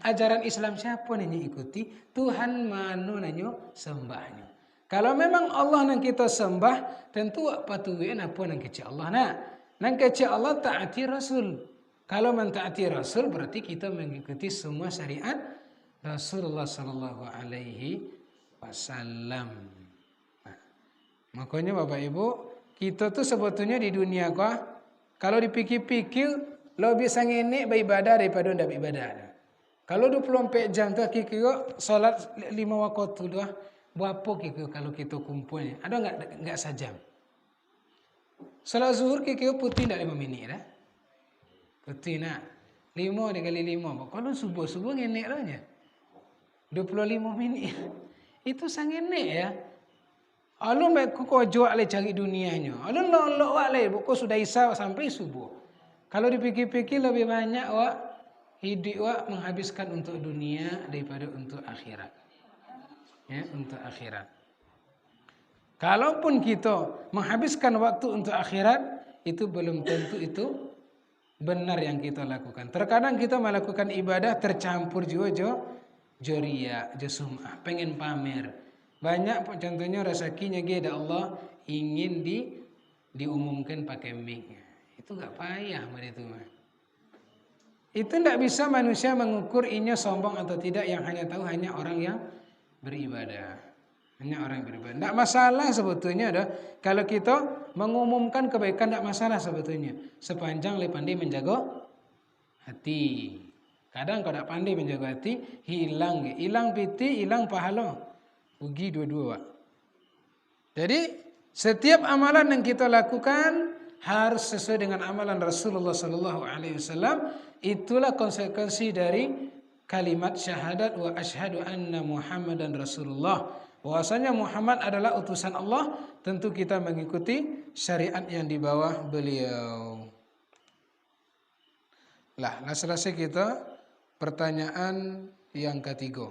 ajaran Islam siapa yang diikuti? Tuhan mana yang sembahnya. Kalau memang Allah yang kita sembah, tentu patuhin apa yang kecil Allah nak. Nang kecil Allah taati Rasul. Kalau mentaati Rasul berarti kita mengikuti semua syariat Rasulullah Sallallahu Alaihi Wasallam. Nah, makanya Bapak Ibu, kita tuh sebetulnya di dunia kok, kalau dipikir-pikir, lo bisa ngene beribadah daripada ndak beribadah. Kalau 24 jam tuh kira salat 5 waktu doa, berapa kira kalau kita kumpulnya? Ada enggak sajam? Salat zuhur kira putih ndak 5 minit dah. Putih nak 5 dikali 5. Kalau subuh ngene lahnya. 25 minit. Itu sangat enak ya. Alun baik kau jual le cari dunianya. Alun lo le buku sudah isya sampai subuh. Kalau dipikir-pikir lebih banyak hidup menghabiskan untuk dunia daripada untuk akhirat. Ya, untuk akhirat. Kalaupun kita menghabiskan waktu untuk akhirat, itu belum tentu itu benar yang kita lakukan. Terkadang kita melakukan ibadah tercampur juga joria, sum'ah, pengen pamer. Banyak contohnya rezekinya gede Allah ingin diumumkan pakai mic. Itu enggak payah itu mah. Itu enggak bisa manusia mengukur inya sombong atau tidak, yang hanya tahu hanya orang yang beribadah. Hanya orang yang beribadah. Enggak masalah sebetulnya kalau kita mengumumkan kebaikan, enggak masalah sebetulnya. Sepanjang le pandai menjaga hati. Kadang kalau tak pandai menjaga hati, hilang piti, hilang pahala. Rugi dua-dua. Jadi setiap amalan yang kita lakukan harus sesuai dengan amalan Rasulullah Sallallahu Alaihi Wasallam. Itulah konsekuensi dari kalimat syahadat wa asyhadu anna Muhammadan Rasulullah. Bahwasanya Muhammad adalah utusan Allah, tentu kita mengikuti syariat yang di bawah beliau. Nah selesai kita pertanyaan yang ketiga.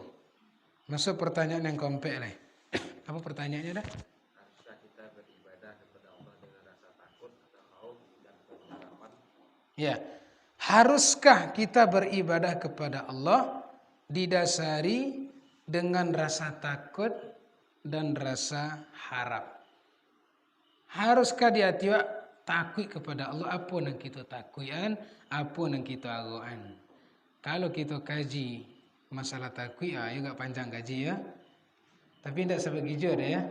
Masuk pertanyaan yang kompleks lah. Apa pertanyaannya dah? Haruskah kita beribadah kepada Allah dengan rasa takut atau khauf dan pengharapan? Ya. Haruskah kita beribadah kepada Allah didasari dengan rasa takut dan rasa harap? Haruskah dia takut kepada Allah? Apa yang kita takutan, apa yang kita agoan? Kalau kita kaji masalah takut ya agak panjang kaji ya. Tapi tidak sebegitu ya.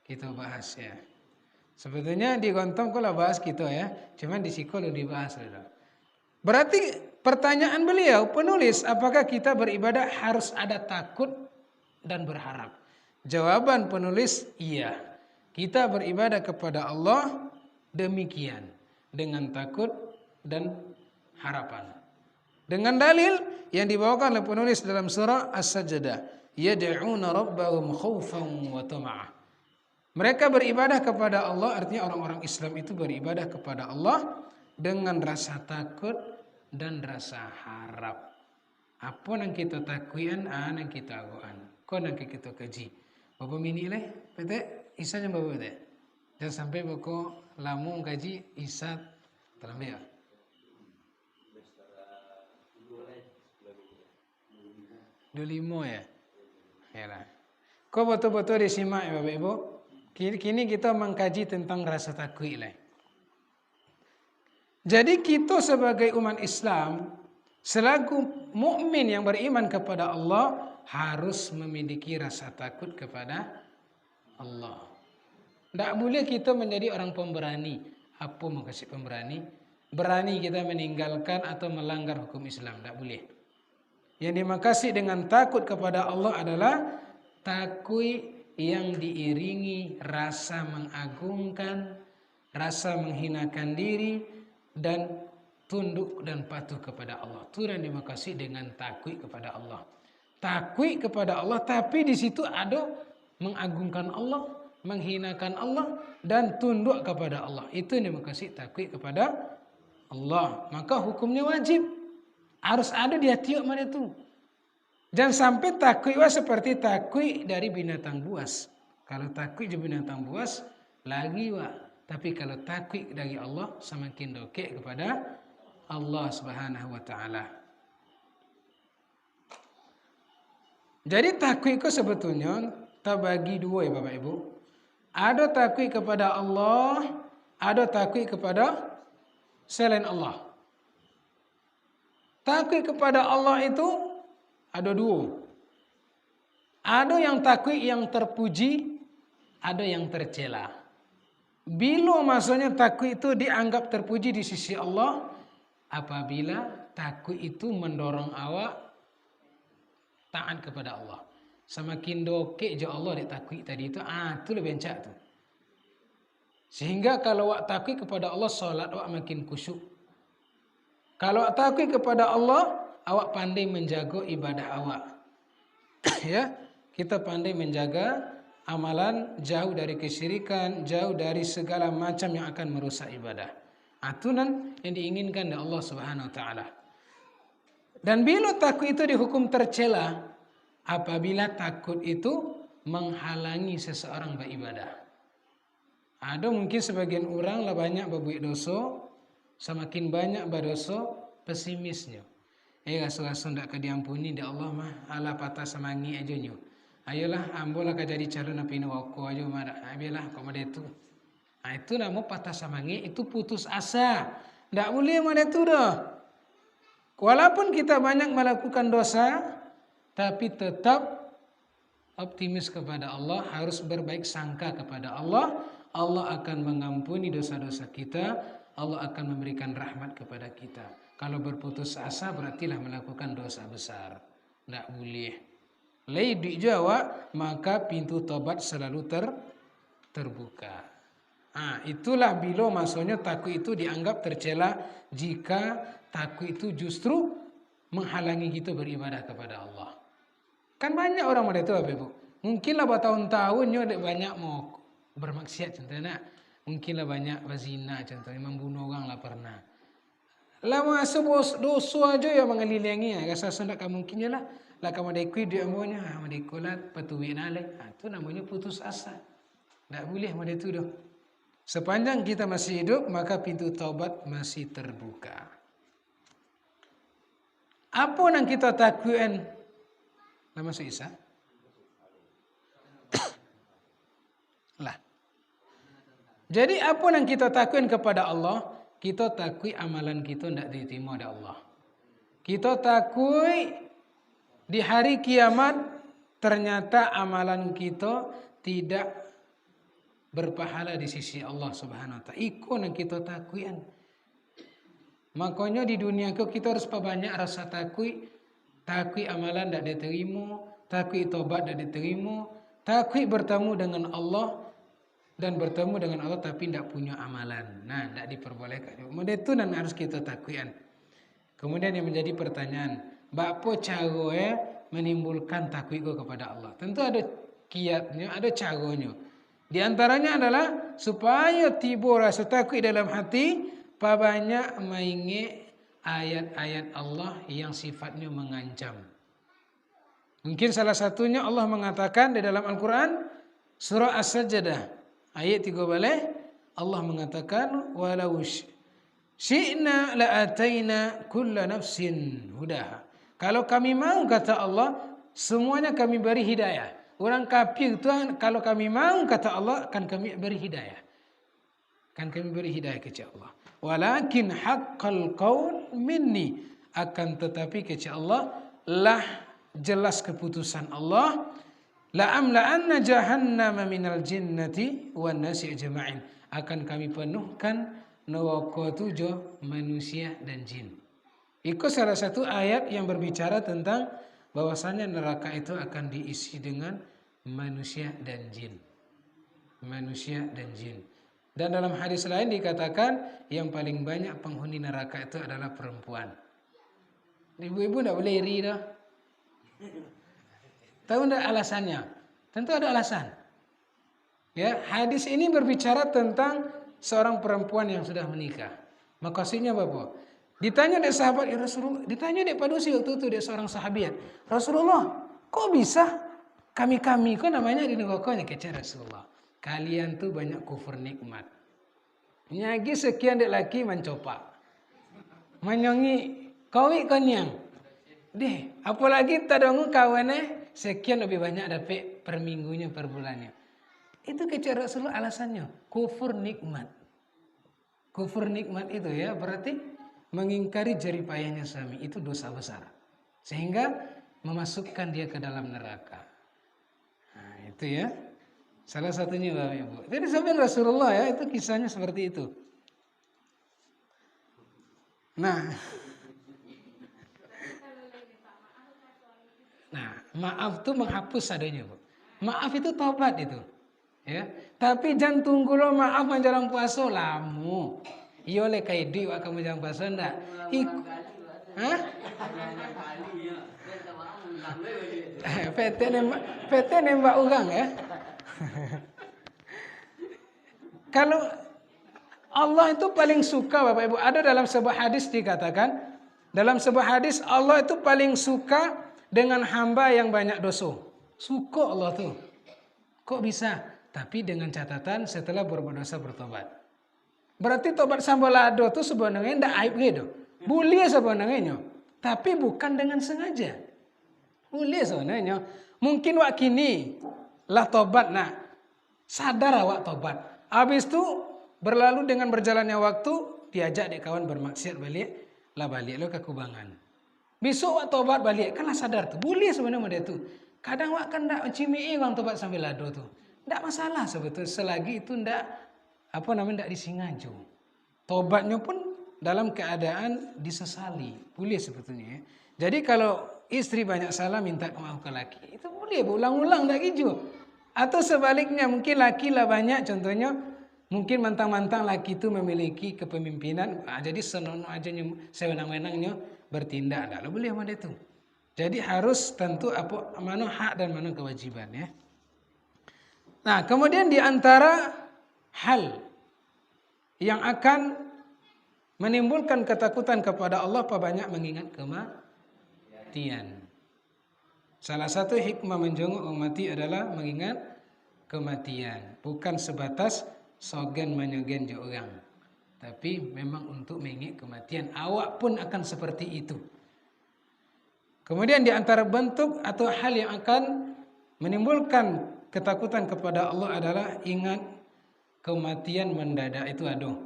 Kita bahas ya. Sebetulnya di Gontong kalau bahas kita ya, cuman di psikolog dibahas sudah. Berarti pertanyaan beliau penulis, apakah kita beribadah harus ada takut dan berharap? Jawaban penulis iya. Kita beribadah kepada Allah demikian dengan takut dan harapan. Dengan dalil yang dibawakan oleh penulis dalam surah As-Sajdah, yad'una rabbahum khaufan wa tama'ah. Mereka beribadah kepada Allah, artinya orang-orang Islam itu beribadah kepada Allah dengan rasa takut dan rasa harap. Apa yang kita takuyan, yang kita agoan. Kau yang kita kaji. Bapak mini leh, pete isanya bapak pete. Jangan sampai bapak lamu kaji isat terlambat. 25 ya. Yalah. Kau betul-betul disimak ya Bapak Ibu. Kini kita mengkaji tentang rasa takut lah. Jadi kita sebagai umat Islam, selaku mukmin yang beriman kepada Allah, harus memiliki rasa takut kepada Allah. Tidak boleh kita menjadi orang pemberani. Apa maksud pemberani? Berani kita meninggalkan atau melanggar hukum Islam. Tidak boleh. Yang dimaksud dengan takut kepada Allah adalah takut yang diiringi rasa mengagungkan, rasa menghinakan diri, dan tunduk dan patuh kepada Allah. Itu yang dimaksud dengan takut kepada Allah. Takut kepada Allah, tapi di situ ada mengagungkan Allah, menghinakan Allah dan tunduk kepada Allah. Itu yang maksud takwik kepada Allah. Maka hukumnya wajib. Harus ada di hati mana itu. Jangan sampai takwik seperti takwik dari binatang buas. Kalau takwik dari binatang buas lagi Tapi kalau takwik dari Allah semakin dokek kepada Allah Subhanahu wa taala. Jadi takwik itu sebetulnya terbagi dua ya Bapak Ibu. Ada takwik kepada Allah, ada takwik kepada selain Allah. Takwik kepada Allah itu ada dua. Ada yang takwik yang terpuji, ada yang tercela. Bila maksudnya takwik itu dianggap terpuji di sisi Allah, apabila takwik itu mendorong awak taat kepada Allah. Semakin dokek je Allah di takwik tadi itu, itu lebih encak tu. Sehingga kalau awak takwik kepada Allah, solat awak makin khusyuk. Kalau awak takwik kepada Allah, awak pandai menjaga ibadah awak. Ya, kita pandai menjaga amalan, jauh dari kesyirikan, jauh dari segala macam yang akan merusak ibadah. Itu yang diinginkan oleh Allah Subhanahu wa taala. Dan bila takut itu dihukum tercela apabila takut itu menghalangi seseorang beribadah. Ada mungkin sebagian orang lah banyak berbuat dosa, semakin banyak berdosa pesimisnya. Rasa-rasa ndak ke diampuni dia Allah mah ala patah semangi aja nyu. Ayolah ambolah ka jadi calon api neraka aja mah. Ayolah kok made itu. Itu nama patah semangi, itu putus asa. Ndak boleh made itu dah. Walaupun kita banyak melakukan dosa, tapi tetap optimis kepada Allah, harus berbaik sangka kepada Allah. Allah akan mengampuni dosa-dosa kita, Allah akan memberikan rahmat kepada kita. Kalau berputus asa berartilah melakukan dosa besar. Tidak boleh. Lain Jawa, maka pintu tobat selalu terbuka. Itulah bila maksudnya takut itu dianggap tercela jika takut itu justru menghalangi kita beribadah kepada Allah. Kan banyak orang pada itu Bapak Ibu. Mungkinlah bertahun-tahunnya ada banyak mau bermaksiat contohnya. Mungkinlah banyak berzina contohnya, membunuh orang lah pernah. Lama sebos dosa aja yang mengelilingi. Rasa sendak kamu mungkinnya lah. Lah kamu dekui dia ambonya, mendekulat patuwi nale. Itu namanya putus asa. Tak boleh pada itu dah. Sepanjang kita masih hidup, maka pintu taubat masih terbuka. Apa yang kita takutin? Nama Isa? Lah. Jadi apa yang kita takutin kepada Allah? Kita takui amalan kita tidak diterima oleh Allah. Kita takui di hari kiamat ternyata amalan kita tidak berpahala di sisi Allah Subhanahu wa taala. Itu yang kita takuin. Makanya di dunia kita harus perbanyak rasa takui amalan tidak diterima, takui tobat tidak diterima, takui bertemu dengan Allah dan bertemu dengan Allah tapi tidak punya amalan. Nah, tidak diperbolehkan. Kemudian itu yang harus kita takuin. Kemudian yang menjadi pertanyaan, apa cara menimbulkan takui kepada Allah? Tentu ada kiatnya, ada caranya. Di antaranya adalah supaya timbul rasa takut dalam hati, banyak mengingat ayat-ayat Allah yang sifatnya mengancam. Mungkin salah satunya Allah mengatakan di dalam Al-Quran surah As-Sajdah ayat 3 Allah mengatakan walau syi'na la'ataina kulla nafsin hudaha. Kalau kami mau kata Allah, semuanya kami beri hidayah. Orang kafir itu kalau kami mau kata Allah akan kami beri hidayah. Kan kami beri hidayah kepada Allah. Walakin haqqal qaul minni, akan tetapi kepada Allah lah jelas keputusan Allah, la amla'anna jahannama minal jinnati wan nasi ajma'in, akan kami penuhkan neraka tujuh manusia dan jin. Itu salah satu ayat yang berbicara tentang bahwasanya neraka itu akan diisi dengan manusia dan jin. Manusia dan jin. Dan dalam hadis lain dikatakan yang paling banyak penghuni neraka itu adalah perempuan. Ibu-ibu tidak boleh iri dah. Tahu tidak alasannya? Tentu ada alasan. Ya, hadis ini berbicara tentang seorang perempuan yang sudah menikah. Maksudnya apa? Ditanya dek sahabat ya Rasulullah, ditanya dek padusi waktu itu dek seorang sahabat. Rasulullah, kok bisa kami kok namanya di negoknya kece Rasulullah. Kalian tuh banyak kufur nikmat. Nyagi sekian dek laki mencoba. Menyongi kawi konyang. Deh, apalagi tadongu kawannya sekian lebih banyak dapat per minggunya per bulannya. Itu kece Rasulullah alasannya kufur nikmat. Kufur nikmat itu ya berarti mengingkari jerih payahnya suami itu dosa besar. Sehingga memasukkan dia ke dalam neraka. Nah, itu ya. Salah satunya Bapak Ibu. Jadi sampai Rasulullah ya itu kisahnya seperti itu. Nah, maaf tuh menghapus adanya, Bu. Maaf itu tobat itu. Ya. Tapi jangan tunggu lo maaf menjelang puasa lamu. Iyo le kai di wa kamu menjelang puasa ndak? Hah? PT nembak ugang ya. Kalau Allah itu paling suka Bapak Ibu, ada dalam sebuah hadis dikatakan, dalam sebuah hadis Allah itu paling suka dengan hamba yang banyak dosa. Suka Allah tuh. Kok bisa? Tapi dengan catatan setelah berbuat dosa bertobat. Berarti tobat sambalado tuh sebenarnya ndak aib gitu. Boleh sebenarnya. Tapi bukan dengan sengaja. Boleh sebenarnya. Mungkin wak kini lah tobat nah. Sadar awak tobat. Habis itu berlalu dengan berjalannya waktu diajak dek kawan bermaksiat balik lo ke kubangan. Besok wak tobat balik kan lah sadar tuh. Boleh sebenarnya dia tuh. Kadang wak kan ndak cimei orang tobat sambil lado tuh. Ndak masalah sebetulnya selagi itu ndak ndak disengaja. Tobatnya pun dalam keadaan disesali. Boleh sebetulnya ya. Jadi kalau istri banyak salah minta maaf ke laki. Itu boleh berulang-ulang ndak gitu. Atau sebaliknya mungkin laki lah banyak contohnya. Mungkin mantang-mantang laki itu memiliki kepemimpinan. Jadi senonoh aja sewenang-wenangnya bertindak. Ndak boleh sama dia itu. Jadi harus tentu mana hak dan mana kewajiban ya. Nah, kemudian di antara hal yang akan menimbulkan ketakutan kepada Allah banyak mengingat kematian. Salah satu hikmah menjenguk mati adalah mengingat kematian, bukan sebatas sogen menyogen orang, tapi memang untuk mengingat kematian. Awak pun akan seperti itu. Kemudian di antara bentuk atau hal yang akan menimbulkan ketakutan kepada Allah adalah ingat kematian mendadak itu aduh.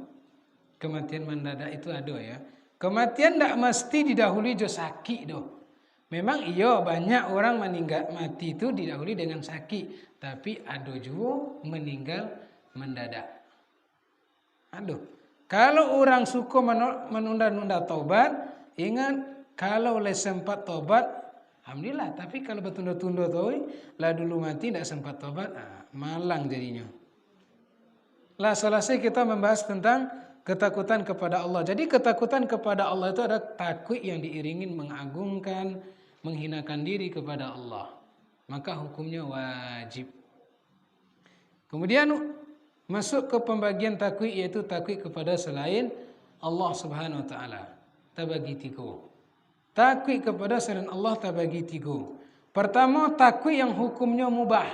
Kematian mendadak itu aduh ya. Kematian tidak mesti didahului jo sakit doh. Memang iya banyak orang meninggal mati itu didahului dengan sakit, tapi ada juga meninggal mendadak. Aduh. Kalau orang suka menunda-nunda taubat, ingat kalau le sempat tobat, alhamdulillah. Tapi kalau bertunda-tunda tuh, lah dulu mati tidak sempat tobat, malang jadinya. Lah selesai kita membahas tentang ketakutan kepada Allah. Jadi ketakutan kepada Allah itu ada takut yang diiringin mengagungkan, menghinakan diri kepada Allah. Maka hukumnya wajib. Kemudian masuk ke pembagian takut yaitu takut kepada selain Allah Subhanahu wa taala. Terbagi tiga. Takut kepada selain Allah terbagi tiga. Pertama, takut yang hukumnya mubah.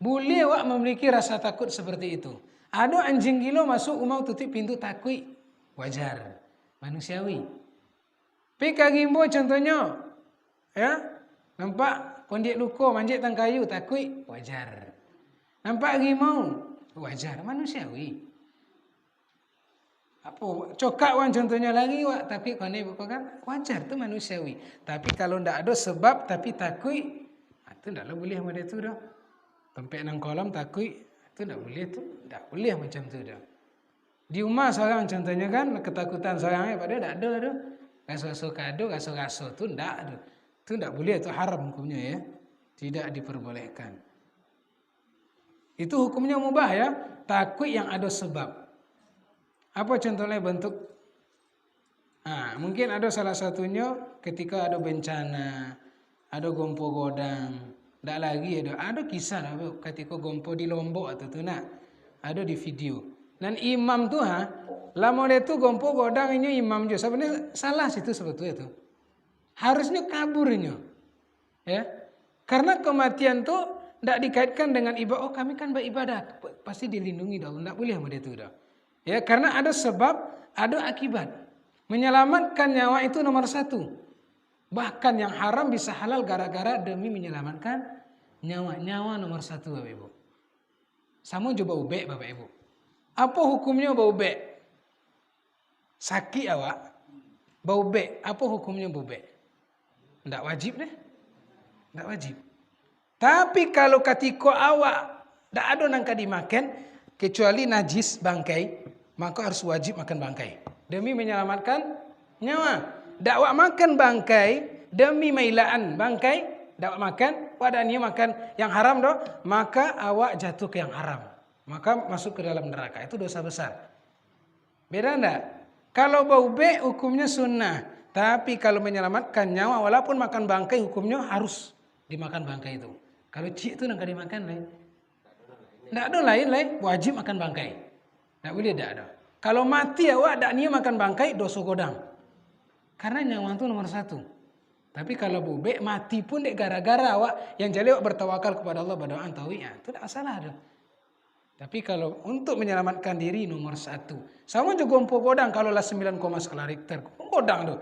Boleh awak memiliki rasa takut seperti itu. Ada anjing gila masuk rumah tutup pintu takut. Wajar. Manusiawi. Pika gimbo contohnya. Ya. Nampak kondik luka manjat tang kayu takut. Wajar. Nampak rimau. Wajar. Manusiawi. Apa cokak wan contohnya lagi wak tapi kone bukan wajar tu manusiawi. Tapi kalau ndak ada sebab tapi takut, itu ndaklah boleh sama dia tu dah. Tempat nang kolam takut, itu ndak boleh tu, ndak boleh macam tu dah. Di rumah seorang contohnya kan ketakutan seorang pada ndak ada tu. Gaso-gaso kado, gaso-gaso tu ndak ada. Tu ndak boleh, itu haram hukumnya ya. Tidak diperbolehkan. Itu hukumnya mubah ya, takut yang ada sebab. Apa contohnya bentuk? Mungkin ada salah satunya ketika ada bencana, ada gompo godang, Ndak lagi ada kisah ketika gompo di Lombok atau tu nak. Ada di video. Dan imam tu lama dia tu gompo godang ini imam juga. Sebenarnya salah situ sebetulnya tu. Harusnya kaburnya. Ya. Karena kematian tu ndak dikaitkan dengan ibadah. Oh, kami kan beribadah, pasti dilindungi dah. Ndak boleh sama dia tu dah. Ya, karena ada sebab, ada akibat. Menyelamatkan nyawa itu nomor satu. Bahkan yang haram bisa halal gara-gara demi menyelamatkan nyawa. Nyawa nomor satu, Bapak Ibu. Sama juga bau bek, Bapak Ibu. Apa hukumnya bau bek? Sakit awak. Bau bek, apa hukumnya bau bek? Ndak wajib deh. Ndak wajib. Tapi kalau ketika awak ndak ada nangka dimakan, kecuali najis bangkai, maka harus wajib makan bangkai. Demi menyelamatkan nyawa. Ndak awak makan bangkai, demi mailaan bangkai, ndak awak makan, padanya makan yang haram doh, maka awak jatuh ke yang haram. Maka masuk ke dalam neraka. Itu dosa besar. Beda enggak? Kalau bau bek hukumnya sunnah. Tapi kalau menyelamatkan nyawa walaupun makan bangkai hukumnya harus dimakan bangkai itu. Kalau cik itu nggak dimakan lain. Enggak ada lain. Wajib makan bangkai. Enggak boleh enggak ada. Kalau mati awak enggak niat makan bangkai dosa godang. Karena nyawa itu nomor satu. Tapi kalau bau bek mati pun dek gara-gara awak yang jadi awak bertawakal kepada Allah berdoa tauhid. Itu enggak salah ada. Tapi kalau untuk menyelamatkan diri nomor satu. Sama juga gompo godang kalau lah 9, skala Richter. Godang tuh.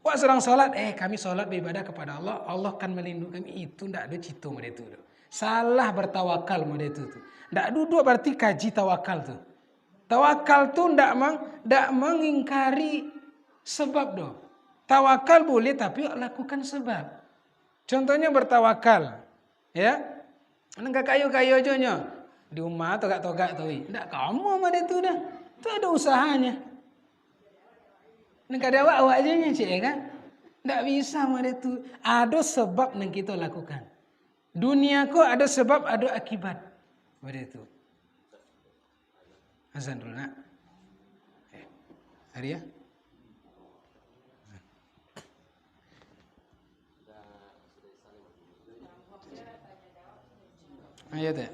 Wah sedang sholat. Kami sholat beribadah kepada Allah. Allah kan melindungi kami. Itu ndak ada cito sama itu. Salah bertawakal sama itu tuh. Ndak duduk berarti kaji tawakal tuh. Tawakal tuh ndak mengingkari sebab doh. Tawakal boleh tapi lakukan sebab. Contohnya bertawakal. Ya. Enggak kayu-kayu aja nya. Di rumah togak-togak tuh. Enggak kamu sama dia tuh dah. Itu ada usahanya. Enggak ada awak aja nya cik ya kan. Enggak bisa sama dia tuh. Ada sebab yang kita lakukan. Dunia kok ada sebab, ada akibat. Seperti itu. Azan dulu nak. Hari ya. Ayat ya.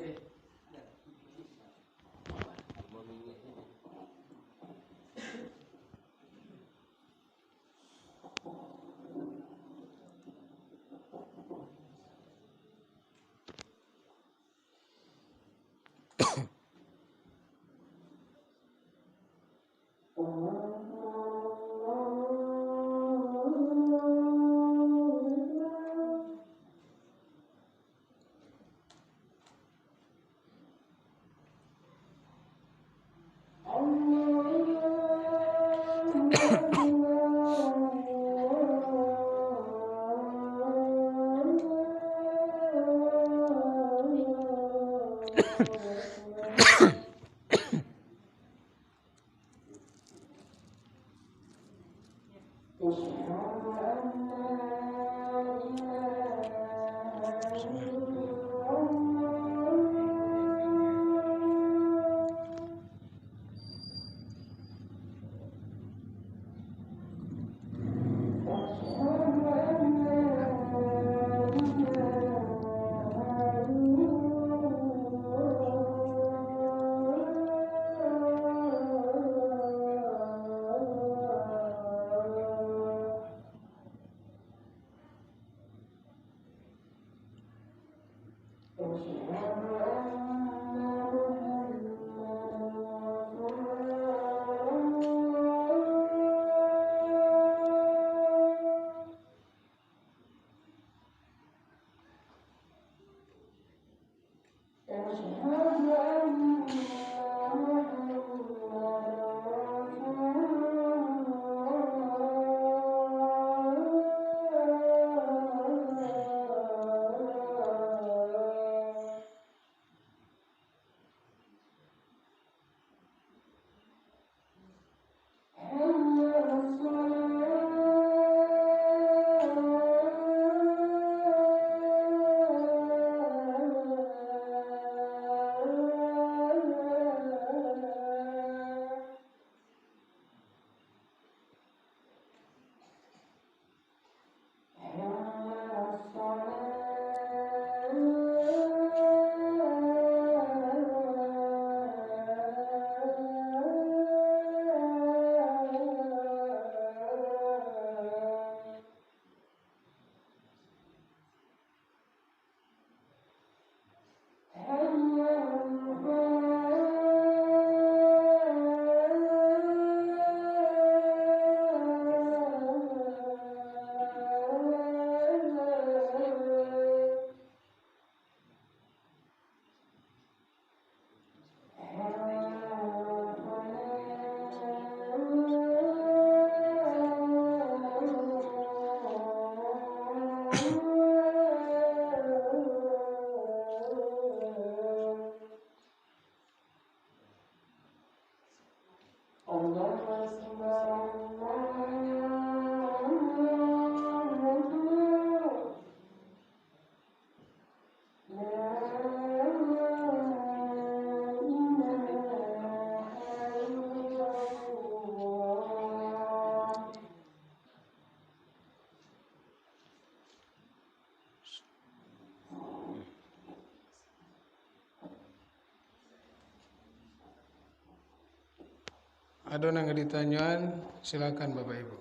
Ada yang ditanyaan, silakan Bapak Ibu.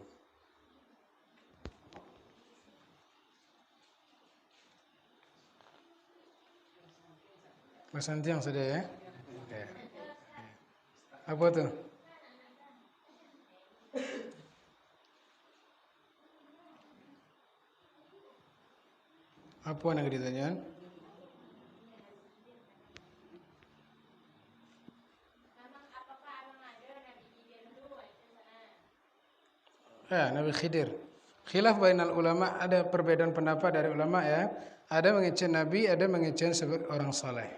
Mas Santiang sudah ya? Oke. Apa tuh? Apa yang ditanyaan? Ya, Nabi Khidir. Khilaf bainal ulama, ada perbedaan pendapat dari ulama ya. Ada mengecen Nabi, ada mengecen sebagai orang saleh.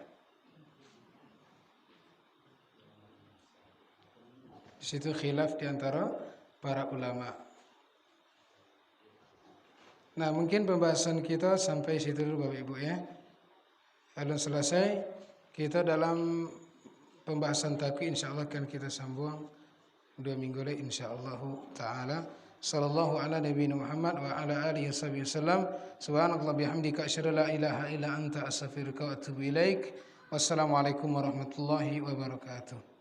Di situ khilaf di antara para ulama. Nah, mungkin pembahasan kita sampai situ dulu Bapak Ibu ya. Kalau selesai, kita dalam pembahasan taqwa insyaallah akan kita sambung 2 minggu lagi insyaallah taala. Sallallahu ala nabiyina Muhammad wa ala alihi wasallam. Subhanakallah bihamdika asyhadu la ilaha illa anta astaghfiruka wa atubu ilaik. Wassalamualaikum warahmatullahi wabarakatuh.